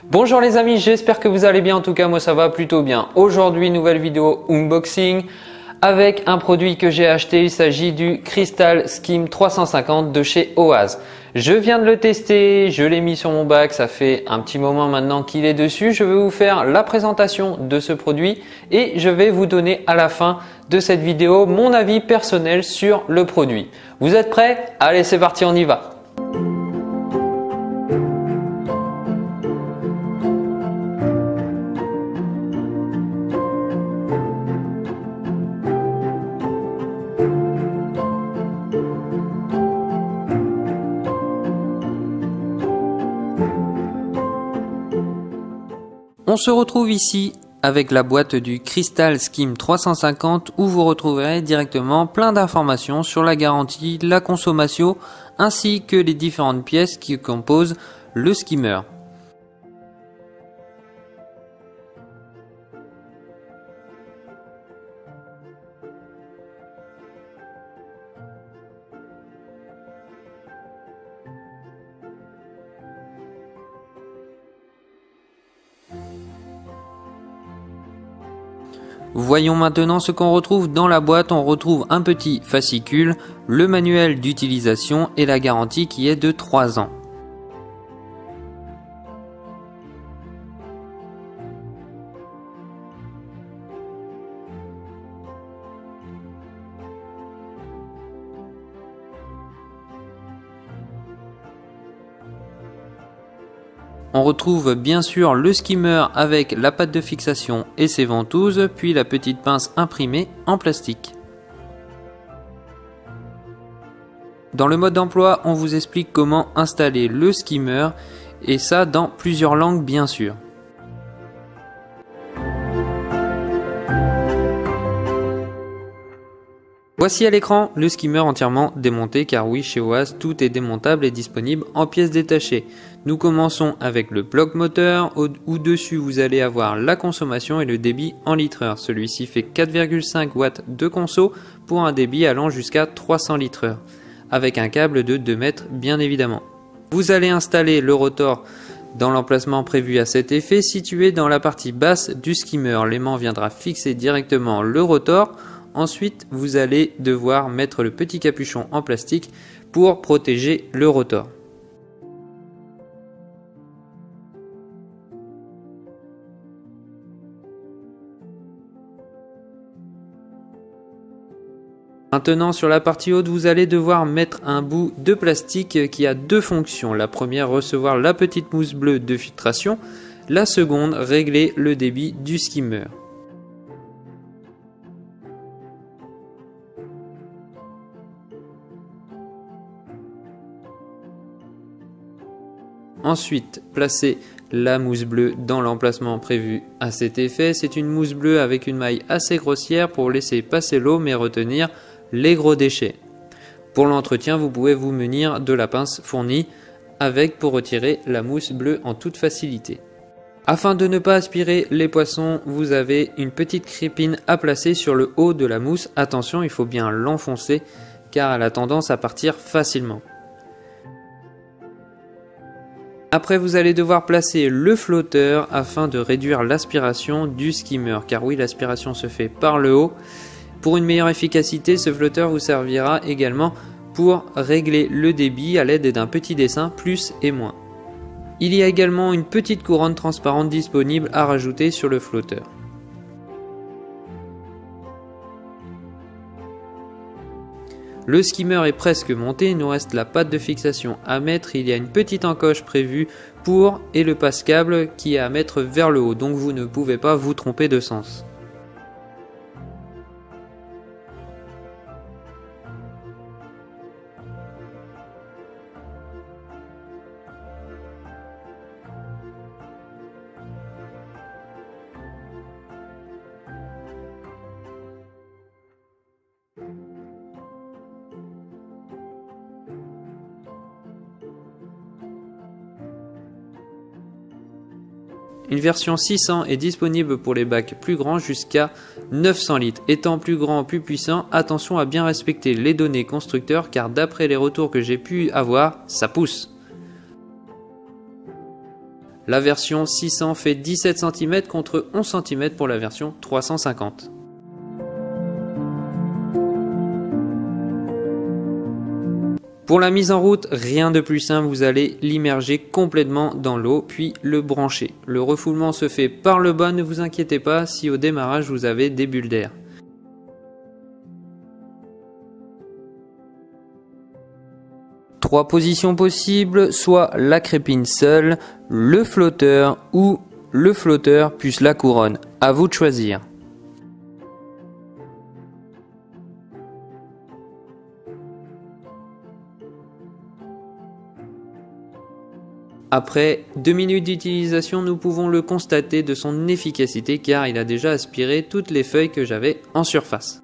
Bonjour les amis, j'espère que vous allez bien, en tout cas moi ça va plutôt bien. Aujourd'hui nouvelle vidéo unboxing avec un produit que j'ai acheté, il s'agit du Crystal Skim 350 de chez Oase. Je viens de le tester, je l'ai mis sur mon bac, ça fait un petit moment maintenant qu'il est dessus. Je vais vous faire la présentation de ce produit et je vais vous donner à la fin de cette vidéo mon avis personnel sur le produit. Vous êtes prêts? Allez c'est parti, on y va! On se retrouve ici avec la boîte du Crystal Skim 350 où vous retrouverez directement plein d'informations sur la garantie, la consommation ainsi que les différentes pièces qui composent le skimmer. Voyons maintenant ce qu'on retrouve dans la boîte. On retrouve un petit fascicule, le manuel d'utilisation et la garantie qui est de 3 ans. On retrouve bien sûr le skimmer avec la patte de fixation et ses ventouses, puis la petite pince imprimée en plastique. Dans le mode d'emploi, on vous explique comment installer le skimmer et ça dans plusieurs langues bien sûr. Voici à l'écran le skimmer entièrement démonté car oui, chez Oase, tout est démontable et disponible en pièces détachées. Nous commençons avec le bloc moteur où dessus vous allez avoir la consommation et le débit en litres-heure. Celui-ci fait 4,5 watts de conso pour un débit allant jusqu'à 300 litres-heure avec un câble de 2 mètres bien évidemment. Vous allez installer le rotor dans l'emplacement prévu à cet effet situé dans la partie basse du skimmer. L'aimant viendra fixer directement le rotor. Ensuite, vous allez devoir mettre le petit capuchon en plastique pour protéger le rotor. Maintenant, sur la partie haute, vous allez devoir mettre un bout de plastique qui a deux fonctions. La première, recevoir la petite mousse bleue de filtration. La seconde, régler le débit du skimmer. Ensuite, placez la mousse bleue dans l'emplacement prévu à cet effet. C'est une mousse bleue avec une maille assez grossière pour laisser passer l'eau mais retenir les gros déchets. Pour l'entretien, vous pouvez vous munir de la pince fournie avec pour retirer la mousse bleue en toute facilité. Afin de ne pas aspirer les poissons, vous avez une petite crépine à placer sur le haut de la mousse. Attention, il faut bien l'enfoncer car elle a tendance à partir facilement. Après, vous allez devoir placer le flotteur afin de réduire l'aspiration du skimmer. Car oui, l'aspiration se fait par le haut. Pour une meilleure efficacité, ce flotteur vous servira également pour régler le débit à l'aide d'un petit dessin plus et moins. Il y a également une petite couronne transparente disponible à rajouter sur le flotteur. Le skimmer est presque monté, il nous reste la patte de fixation à mettre. Il y a une petite encoche prévue pour et le passe-câble qui est à mettre vers le haut, donc vous ne pouvez pas vous tromper de sens. Une version 600 est disponible pour les bacs plus grands jusqu'à 900 litres. Étant plus grand, plus puissant, attention à bien respecter les données constructeurs car d'après les retours que j'ai pu avoir, ça pousse. La version 600 fait 17 cm contre 11 cm pour la version 350. Pour la mise en route, rien de plus simple, vous allez l'immerger complètement dans l'eau, puis le brancher. Le refoulement se fait par le bas, ne vous inquiétez pas si au démarrage vous avez des bulles d'air. Trois positions possibles, soit la crépine seule, le flotteur ou le flotteur plus la couronne. À vous de choisir. Après 2 minutes d'utilisation, nous pouvons le constater de son efficacité car il a déjà aspiré toutes les feuilles que j'avais en surface.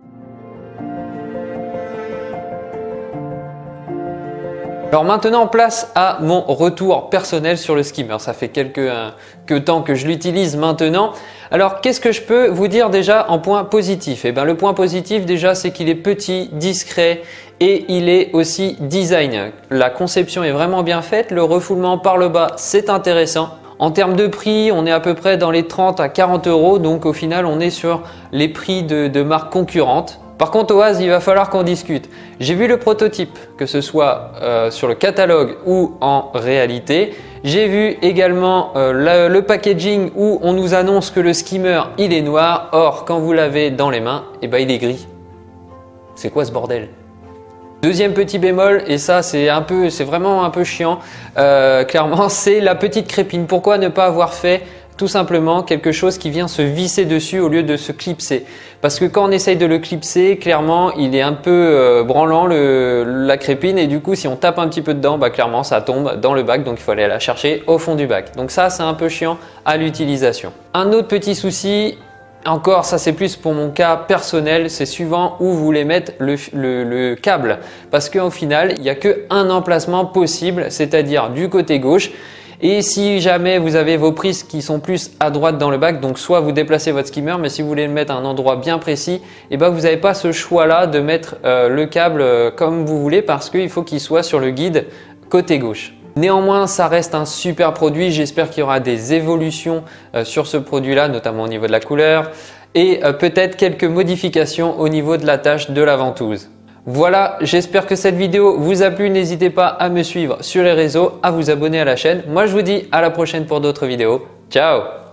Alors maintenant, place à mon retour personnel sur le skimmer. Ça fait quelques temps que je l'utilise maintenant. Alors qu'est-ce que je peux vous dire déjà en point positif? Eh bien, le point positif déjà, c'est qu'il est petit, discret et il est aussi design. La conception est vraiment bien faite. Le refoulement par le bas, c'est intéressant. En termes de prix, on est à peu près dans les 30 à 40 €. Donc au final, on est sur les prix de marques concurrentes. Par contre, Oase, il va falloir qu'on discute. J'ai vu le prototype, que ce soit sur le catalogue ou en réalité. J'ai vu également le packaging où on nous annonce que le skimmer, il est noir. Or, quand vous l'avez dans les mains, eh ben, il est gris. C'est quoi ce bordel? Deuxième petit bémol, et ça c'est vraiment un peu chiant, clairement, c'est la petite crépine. Pourquoi ne pas avoir fait tout simplement quelque chose qui vient se visser dessus au lieu de se clipser? Parce que quand on essaye de le clipser, clairement il est un peu branlant la crépine et du coup si on tape un petit peu dedans, bah, clairement ça tombe dans le bac, donc il faut aller la chercher au fond du bac. Donc ça c'est un peu chiant à l'utilisation. Un autre petit souci, encore ça c'est plus pour mon cas personnel, c'est suivant où vous voulez mettre le câble. Parce qu'au final il n'y a qu'un emplacement possible, c'est-à-dire du côté gauche. Et si jamais vous avez vos prises qui sont plus à droite dans le bac, donc soit vous déplacez votre skimmer, mais si vous voulez le mettre à un endroit bien précis, et ben vous n'avez pas ce choix-là de mettre le câble comme vous voulez parce qu'il faut qu'il soit sur le guide côté gauche. Néanmoins, ça reste un super produit. J'espère qu'il y aura des évolutions sur ce produit-là, notamment au niveau de la couleur et peut-être quelques modifications au niveau de l'attache de la ventouse. Voilà, j'espère que cette vidéo vous a plu. N'hésitez pas à me suivre sur les réseaux, à vous abonner à la chaîne. Moi, je vous dis à la prochaine pour d'autres vidéos. Ciao!